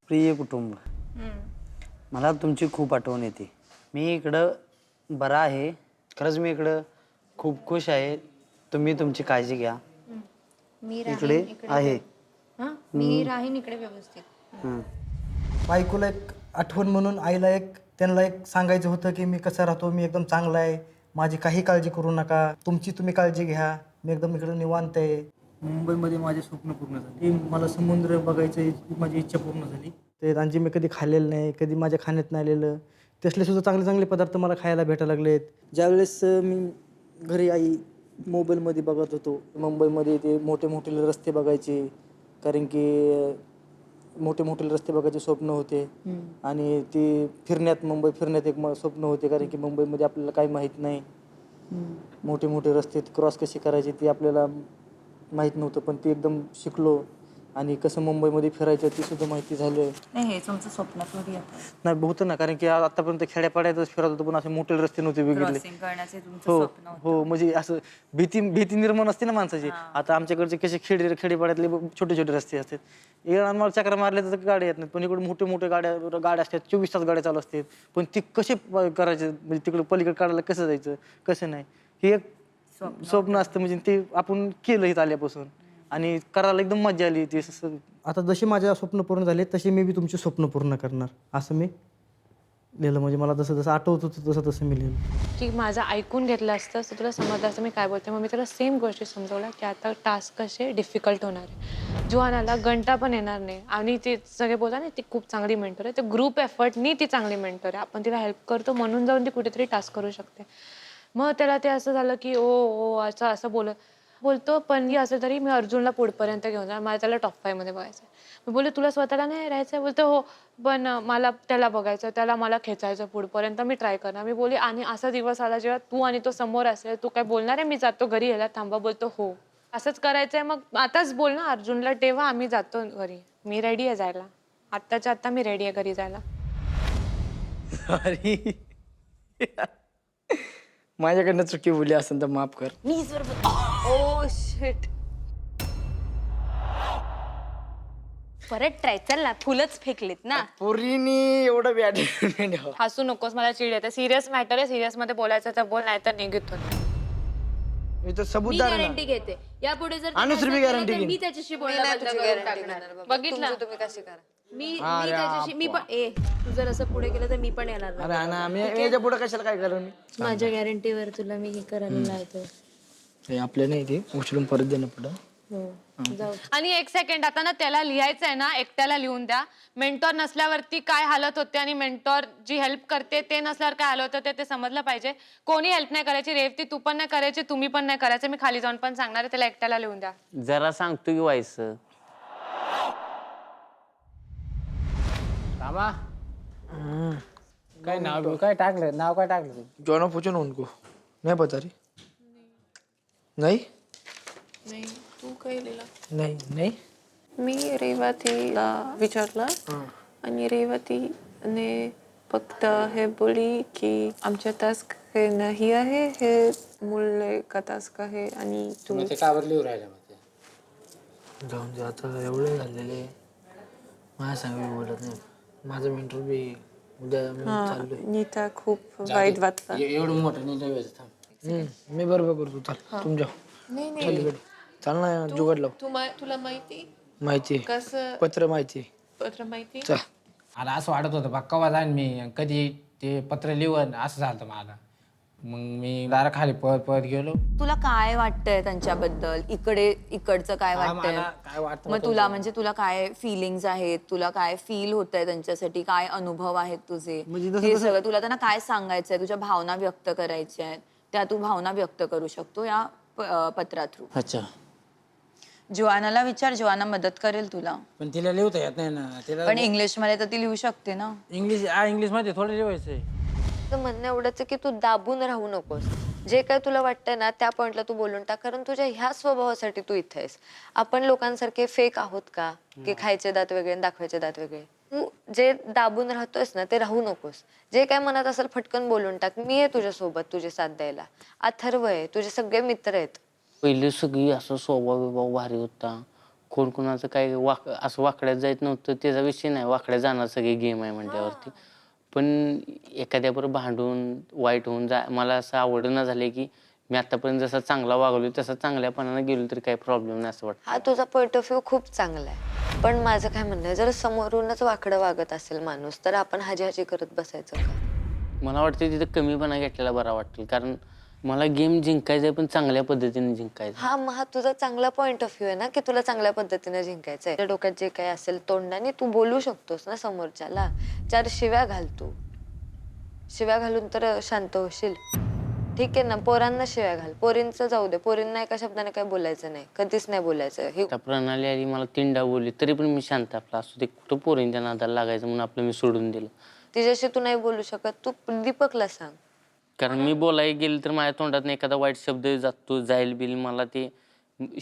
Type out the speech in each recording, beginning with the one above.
प्रिय कुटुंब, मला तुमची खूप आठवण येते. मी इकडं बरा आहे. खरंच मी इकडं खूप खुश आहे. तुम्ही तुमची काळजी घ्या. मी इकडे राहीन इकडे आहे. हां मी राहीन इकडे व्यवस्थित. हं. बायकोला एक आठवण म्हणून आईला त्यांना एक सांगायचं होतं की मी कसं राहतो, मी एकदम चांगला आहे, माझी काही काळजी करू नका, तुमची तुम्ही काळजी घ्या, मी एकदम इकडं निवांत आहे. मुंबईमध्ये माझे स्वप्न पूर्ण झाले. मला समुद्र बघायचं माझी इच्छा पूर्ण झाली. ते रांजी मी कधी खाल्लेलं नाही, कधी माझ्या खाण्यात नाही आलेलं. तसले सुद्धा चांगले चांगले पदार्थ मला खायला भेटायला लागलेत. ज्यावेळेस मी घरी आई मोबाईलमध्ये बघत होतो, मुंबईमध्ये ते मोठे मोठे रस्ते बघायचे, कारण की मोठे मोठे रस्ते बघायचे स्वप्न होते. आणि ते मुंबई फिरण्यात एक स्वप्न होते, कारण की मुंबईमध्ये आपल्याला काही माहीत नाही. मोठे मोठे रस्ते क्रॉस कसे करायचे ते आपल्याला माहीत नव्हतं, पण ते एकदम शिकलो. आणि कसं मुंबईमध्ये फिरायचं ते सुद्धा माहिती झालं. नाही हे तुमचं स्वप्न थोडी नाही होतं ना, कारण की आतापर्यंत खेड्यापाड्यातच फिरत होतो, पण असे मोठे रस्ते नव्हते बघितले. क्रॉसिंग करण्याचे तुमचं हो स्वप्न होतं. हो, म्हणजे असं भीती निर्माण असते ना माणसाची. आता आमच्याकडचे कसे खेडेपाड्यातले छोटे छोटे रस्ते असतात. इकडे आम्हाला चक्र मारले तर गाड्या येत नाहीत, पण इकडे मोठे मोठे गाड्या असतात, 24 तास गाड्या चालू असतात. पण ती कसे करायचे, म्हणजे तिकडे पलीकडे काढायला कसं जायचं कसं नाही, हे एक स्वप्न असतं. म्हणजे ते आपण केलं इथं आल्यापासून, आणि करायला एकदम मजा आली ते. आता जसे माझे स्वप्न पूर्ण झाले तसे मी बी तुमचे स्वप्न पूर्ण करणार, असं मी लिहिलं. म्हणजे मला जसं जसं आठवत होतं तसं तसं मी लिहिलं. की माझं ऐकून घेतलं असतं तर तुला समजलं असतं मी काय बोलते. मग मी त्याला सेम गोष्टी समजवल्या की आता टास्क कसे डिफिकल्ट होणार आहे. जुआनाला घंटा पण येणार नाही, आणि ते सगळे बोलतात ना ती खूप चांगली मेंटर आहे, ते ग्रुप एफर्टनी ती चांगली मेंटर आहे. आपण तिला हेल्प करतो म्हणून जाऊन ती कुठेतरी टास्क करू शकते. मग त्याला ते असं झालं की ओ असं असं बोलतो, पण असं तरी मी अर्जुनला पुढपर्यंत घेऊन जाणार, मला त्याला टॉप 5 मध्ये बघायचं. मी बोलले तुला स्वतःला नाही राहायचं? बोलतो हो, पण मला त्याला बघायचं, त्याला मला खेचायचं पुढपर्यंत, मी ट्राय करणार. मी बोलली आणि असा दिवस आला जेव्हा तू आणि तो समोर असेल, तू काय बोलणार आहे मी जातो घरी, यायला थांबा? बोलतो हो असंच करायचंय. मग आताच बोल ना अर्जुनला, तेव्हा आम्ही जातो घरी, मी रेडी आहे जायला, आत्ताच्या आत्ता मी रेडी आहे घरी जायला. अरे माझ्याकडनं चुकी बोलली असेल तर माफ कर. मी जर ओ शिट, परत ट्राय. चल ना, फुलच फेकलेत ना. पोरीनी एवढं बॅट हसू नकोस, मला चिड येते. सिरियस मॅटर आहे, सिरियस मध्ये बोलायचं तर बोल, नाही तर निघतो. इथं मी सबूतदार आहे ना. गॅरंटी घेते यापुढे जर अनुश्री बी guarantee घेईन. मी त्याच्याशी बोलणं बंद करून टाकणार. बघितलं तुम्ही कशी करा, मी त्याच्याशी मी पण तू जर असं पुढे केलं तर मी पण येणार नाही. अरे ना मी याच्या पुढे कशाला काय करेन मी. माझ्या गॅरंटीवर तुला मी हे करायला लावतो. हे आपल्या नाही ते उचलून परत देणं पुढं. जाऊ. आणि एक सेकंड, आता ना त्याला लिहायचं आहे ना, एकट्याला लिहून द्या. मेंटॉर नसल्यावरती काय हालत होते आणि मेंटॉर जी हेल्प करते ते नसल्यावर काय हालत होते ते समजलं पाहिजे. कोणी हेल्प नाही करायची, रेवती तू पण नाही करायची, तुम्ही पण नाही करायचं. मी खाली जाऊन पण सांगणार आहे, त्याला एकट्याला लिहून द्या. जरा सांगतो की व्हायचं. रामा काय नाव काय टाकलं, नाव काय टाकलं? जॉनो पूछो उनको. नहीं पता रे. नहीं तू काय लिहिला? नहीं नहीं मी रेवतीला विचारलं आणि रेवतीने फक्त हे बोलली की आमच्या टास्क हे नाही आहे, हे मुले का टास्क आहे आणि तू ते कावर लिहू राहिलं मग ते? जाऊन दे आता, एवढे झालेले. माझ्या सांग मी बोलत नाही. माझं मेंटर बी उद्या मी चाललोय. नीता खूप वाईट वाटलं. एवढं मोठं नाही लिहायचं, थांब. मी बरोबर करतो. चाल तुम जाओ. नाही नाही पलीकडे चाल ना, जुगाड लाव. तुला माहिती माहिती कसं पत्र माहिती. पत्र माहिती? चल. अरे असं वाटत होतं बा कवा जाईन मी, कधी ते पत्र लिहून, असं झालं मला. मग मी दारा खाली पळत गेलो. तुला काय वाटतंय त्यांच्याबद्दल, इकडचं काय वाटतंय? मला काय वाटतं मग तुला म्हणजे तुला काय फिलिंग्स आहेत, तुला काय फील होतंय त्यांच्यासाठी, काय अनुभव आहेत तुझे, हे सगळं तुला त्यांना काय सांगायचंय, तुझ्या भावना व्यक्त करायच्या आहेत, त्या तू भावना व्यक्त करू शकतो या पत्रा थ्रू. अच्छा, जुआनाला विचार, जुआना मदत करेल तुला. पण तिला लिहता येत नाही ना. तिला पण इंग्लिश मध्ये तर ती लिहू शकते ना. इंग्लिश मध्ये थोडं लिहायचंय. तर म्हणणं एवढंच आहे की तू दाबून राहू नकोस. जे काय तुला वाटतंय ना त्या पॉइंटला तू बोलून टाक, कारण तुझ्या ह्या स्वभावासाठी तू इथे आहेस. आपण लोकांसारखे फेक आहोत का की खायचे दात वेगळे आणि दाखवायचे दात वेगळे? तू जे दाबून राहतोयस ना ते राहू नकोस. जे काय मनात असेल फटकन बोलून टाक. मी आहे तुझ्यासोबत, तुझी साथ द्यायला. अथर्व आहे, तुझे सगळे मित्र आहेत. पहिली सगळी असं स्वभाव विभाव भारी होता, कोण कोणाचं काय असं वाकड्यात जायत नव्हतं त्याचा विषय नाही, वाकड्या जाणार सगळे गेम आहे म्हटल्यावरती. पण एखाद्याबरोबर भांडून वाईट होऊन मला असं आवडणं झालं की मी आतापर्यंत जसा चांगला वागलो तसा चांगल्यापणाने गेलो तरी काही प्रॉब्लेम नाही असं वाटतं. हा तुझा पॉइंट ऑफ व्ह्यू खूप चांगला आहे, पण माझं काय म्हणणं आहे, जर समोरूनच वाकडं वागत असेल माणूस तर आपण हाजी करत बसायचं का? मला वाटतं तिथं कमीपणा घेतलेला बरा वाटेल, कारण मला गेम जिंकायचा आहे पण चांगल्या पद्धतीने जिंकायचं. हा मग हा तुझा चांगला पॉइंट ऑफ व्ह्यू आहे ना, की तुला चांगल्या पद्धतीने जिंकायचं आहे. डोक्यात जे काही असेल तोंडाने तू बोलू शकतोस ना समोरच्याला. 4 शिव्या घाल तू, शिव्या घालून तर शांत होशील. ठीक आहे ना, पोरांना शिव्या घाल, पोरींचं जाऊ दे, पोरींना एका शब्दाने काय बोलायचं नाही, कधीच नाही बोलायचं. हे आता प्रणाली आली मला 3 बोलली तरी पण मी शांत आपला असू दे, कुठं पोरींच्या नादाला लागायचं म्हणून आपलं मी सोडून दिलं. तिच्याशी तू नाही बोलू शकत, तू दीपकला सांग. कारण मी बोलायला गेलं तर माझ्या तोंडात एखादा वाईट शब्द जातो जाईल बिल, मला ते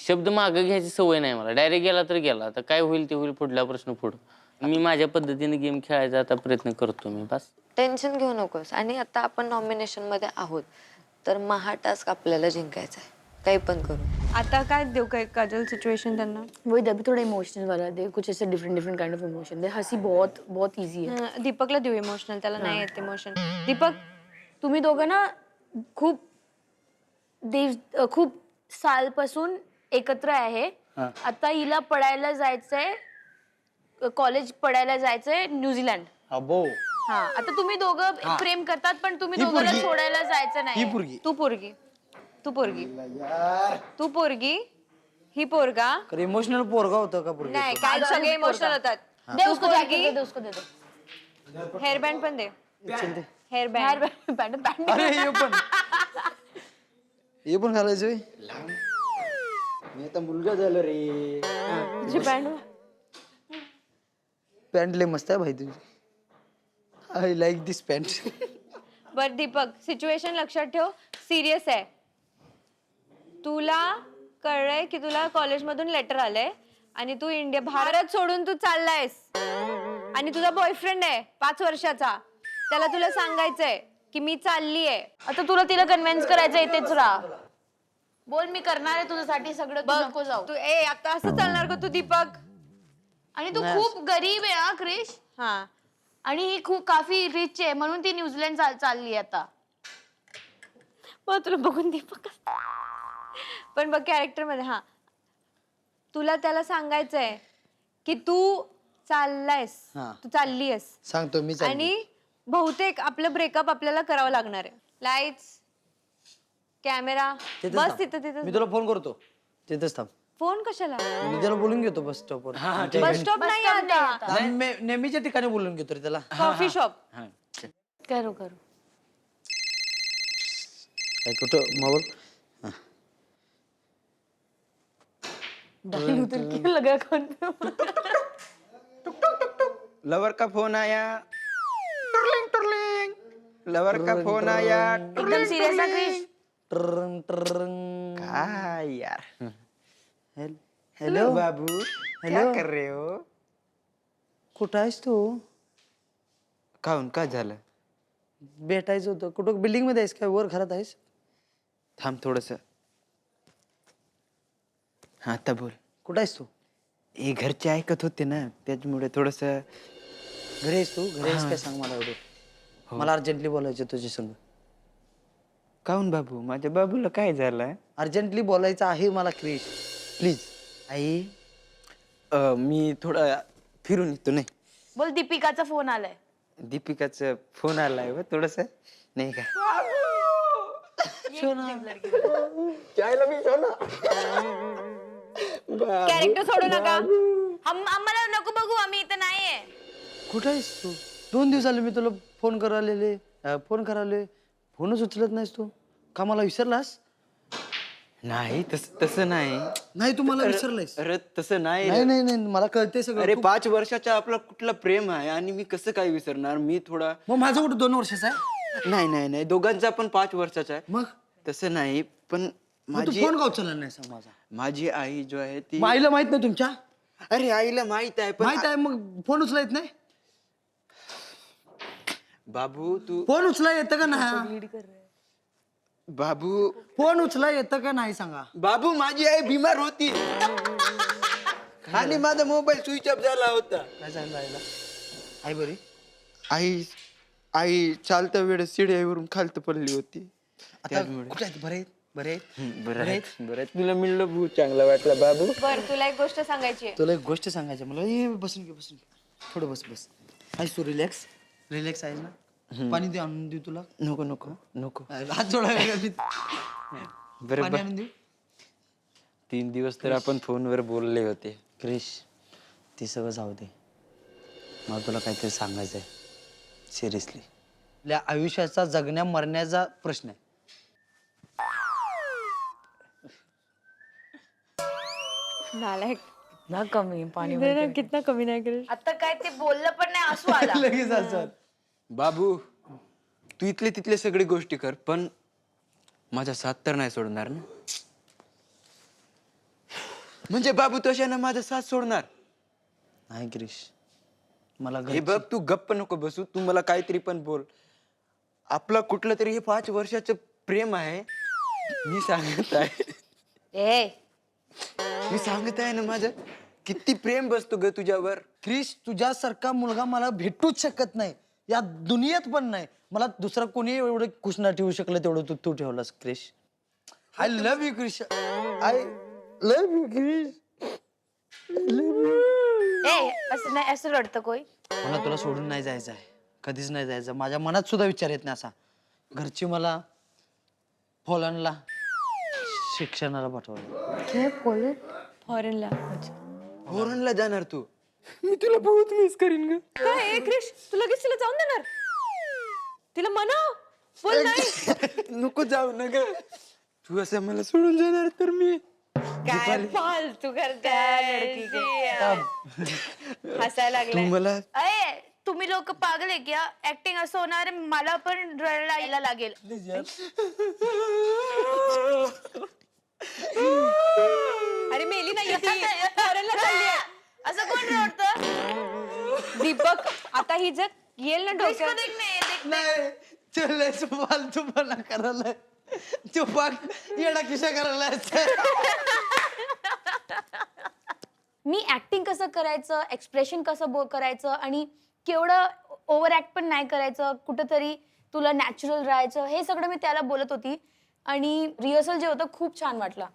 शब्द मागं घ्यायची सवय नाही मला. डायरेक्ट गेला तर गेला, तर काय होईल ते होईल, पुढला प्रश्न पुढं. मी माझ्या पद्धतीने गेम खेळायचा आता प्रयत्न करतो मी, बस. टेन्शन घेऊ नकोस. आणि आता आपण नॉमिनेशन मध्ये आहोत तर महा टास्क आपल्याला जिंकायचा आहे, काही पण करू. आता काय देऊ काय काजल सिचुएशन त्यांना? वही अभी थोड़ा इमोशनल वाला दे, कुछ ऐसे डिफरेंट काइंड ऑफ इमोशन दे. हंसी बहुत बहुत इजी है. दीपकला देऊ इमोशनल, त्याला नाही येत इमोशन. दीपक, तुम्ही दोघं ना खूप सालपासून एकत्र आहे. आता हिला पडायला जायचंय, कॉलेज पडायला जायचंय न्यूझीलंड. अबो हा, आता तुम्ही दोघं प्रेम करतात पण तुम्ही दोघांना सोडायला जायचं नाही. तू पोरगी, तू पोरगी, तू पोरगी, ही पोरगा. इमोशनल पोरगा होतं का पोरगी? नाही, काय सगळे इमोशनल होतात. दे उसको, जाके दे उसको, दे दो. हेअर बँड पण दे, हेअर बँड. अरे हे पण घालायचं होय? मी आता मुलगा झालो रे. पॅन्ट लय मस्त आहे भाई तुझी. I like this pant. बर दीपक, सिच्युएशन लक्षात ठेव, सिरियस आहे. तुला कळलंय की तुला कॉलेजमधून लेटर आलंय आणि तू भारत सोडून तू चाललायस आणि तुझा बॉयफ्रेंड आहे 5 वर्षाचा. त्याला तुला सांगायचंय की मी चालली आहे. आता तुला तिला कन्व्हिन्स करायचं, इथेच राहा. बोल मी करणार आहे तुझ्यासाठी सगळं, तू नको जाऊ. तू आता असं चालणार का तू दीपक? आणि तू खूप गरीब आहे हा क्रिश. हा, आणि ही खूप काफी रिच आहे म्हणून ती न्यूझीलंड चालली आता. मग तुला बघून दीपक पण बघ कॅरेक्टर मध्ये. हा, तुला त्याला सांगायचंय की तू चाललायस, तू चालली आहेस. सांगतो मी चालली. आणि बहुतेक आपलं ब्रेकअप आपल्याला करावं लागणार आहे. लाईट्स, कॅमेरा, बस तिथं. मी तुला फोन करतो, तिथेच थांब. फोन कशाला? मी त्याला बोलून घेतो बस स्टॉपवर. बस स्टॉप नाही आता, नेहमीच्या ठिकाणी बोलून घेतो रे त्याला. Coffee shop. करो काय कुठं मोबाईल? डाली उतर क्यों लगा कान पे? लवर का फोन आया, टुरलिंग टुरलिंग. लवर का फोन आया, एकदम सीरियस है क्रिश. काय यार. हॅलो बाबू, क्या कर रहे हो? कुठं आहेस तू? काहून काय झालं? भेटायचं होतं. कुठं बिल्डिंग मध्ये आहेस काय, वर घरात आहेस? थांब थोडस. हा आता बोल. कुठं आहेस तू? हे घरचे ऐकत होते ना, त्याच्यामुळे थोडस. घरी आहेस तू? घरी आहेस काय सांग मला एवढं. मला अर्जंटली बोलायचं तुझ्या संग. काहून बाबू, माझ्या बाबूला काय झालं? अर्जंटली बोलायचं आहे मला क्रिश, प्लीज. आई, मी थोडा फिरून येतो. नाही, बोल दीपिकाचा फोन आलाय. दीपिकाचा फोन आलाय व थोडस, नाही का? कॅरेक्टर सोडू नका. आम्हाला नको बघू, आम्ही इथं नाहीये. कुठं आहेस तू? 2 दिवस झाले मी तुला फोन करायले, फोनच उचलत नाहीस तू. का मला विसरलास? नाही, तसं नाही. नाही तू मला विसरलायस. अरे तसं नाही. नाही मला कळते सगळं. अरे 5 वर्षाचा आपला कुठला प्रेम आहे आणि मी कसं काय विसरणार? मी थोडा. मग माझं कुठं 2 वर्षाचा आहे? नाही, दोघांचा पण 5 वर्षाचा आहे. मग तसं नाही, पण मग तू फोन का उचलला नाही सांग माझा? माझी आई जो आहे ती. आईला माहित नाही तुमच्या? अरे आईला माहित आहे, पण माहित आहे, मग फोन उचला येत नाही? बाबू तू. फोन उचला येतं का नाही? बाबू, फोन उचला येतं का नाही सांगा? बाबू माझी आई बिमार होती. आणि माझा मोबाईल स्विच ऑफ झाला होता. काय झालं आईला? आई बरी? आई आई चालत्या वेळेस शिड्यावरून खालत पडली होती. आता कुठे आहेत? बरे आहेत? बरे आहेत? बरं आहे, बरं आहे. तुला मिळलं भाऊ, चांगला वाटला बाबू. बरं तुला एक गोष्ट सांगायची आहे. तुला एक गोष्ट सांगायची मला. ये बसून घे, बसून घे. थोडं बस. आहेस तू रिलॅक्स? रिलॅक्स आहेस ना? पाणी दे, आणून देऊ तुला? नको नको नको. हात जोडायला बरं पाणी आणून देऊ? 3 दिवस तर आपण फोनवर बोलले होते. क्रिश, ती सगळं जाऊ दे. मला तुला काहीतरी सांगायचं आहे सिरियसली. आपल्या आयुष्याचा जगण्या मरण्याचा प्रश्न आहे. नालायक ना कमी पाणी कितना कमी नाही करे. आता काय ते बोललं पण नाही असू आला. लगेच असं. बाबू, तू इथले तिथले सगळी गोष्टी कर, पण माझा साथ तर नाही सोडणार ना? म्हणजे बाबू तशानं माझा साथ सोडणार नाही क्रिश, मला हे बघ, तू गप्प नको बसू. तू मला काहीतरी पण बोल. आपलं कुठलं तरी हे 5 वर्षाचं प्रेम आहे. मी सांगत आहे, मी सांगत आहे ना, माझं किती प्रेम बसतो ग तुझ्यावर. क्रिश, तुझ्यासारखा मुलगा मला भेटूच शकत नाही या दुनियेत पण नाही. मला दुसरा कोणी एवढं खुश नाही ठेवू शकलं तेवढं तू ठेवलास Krish. I love you Krish. I love you Krish. असं नाही, असं रडतं कोई. मला तुला सोडून नाही जायचं आहे, कधीच नाही जायचं. माझ्या मनात सुद्धा विचार येत नाही असा. घरची मला पोलंडला शिक्षणाला पाठवलं. फॉरेनला. फॉरेनला जाणार तू? मी तुला बहुत मिस करीन ग. काय क्रिश, तू लगेच तिला जाऊन देणार? तिला म्हणाव, बोल नाही. नको जाऊ ना ग. तू असं मला सोडून जाणार तर मी काय फालतू करताय. हसायला तू लागलाय. मला अरे तुम्ही लोक पागल आहे क्या? ऍक्टिंग असं होणार आहे, मला पण रडायला यायला लागेल. अरे मेली नाही फॉरेनला चालली आहे. असं कोण रडतं? दीपक, आता ही जर येईल ना डोक्यात. नाही चल फालतूपणा करायला. तो पाक येडा किशा करायला. मी ऍक्टिंग कसं करायचं, एक्सप्रेशन कसं करायचं आणि केवढं ओव्हर ऍक्ट पण नाही करायचं, कुठंतरी तुला नॅचरल राहायचं, हे सगळं मी त्याला बोलत होती. आणि रिहर्सल जे होतं खूप छान वाटलं.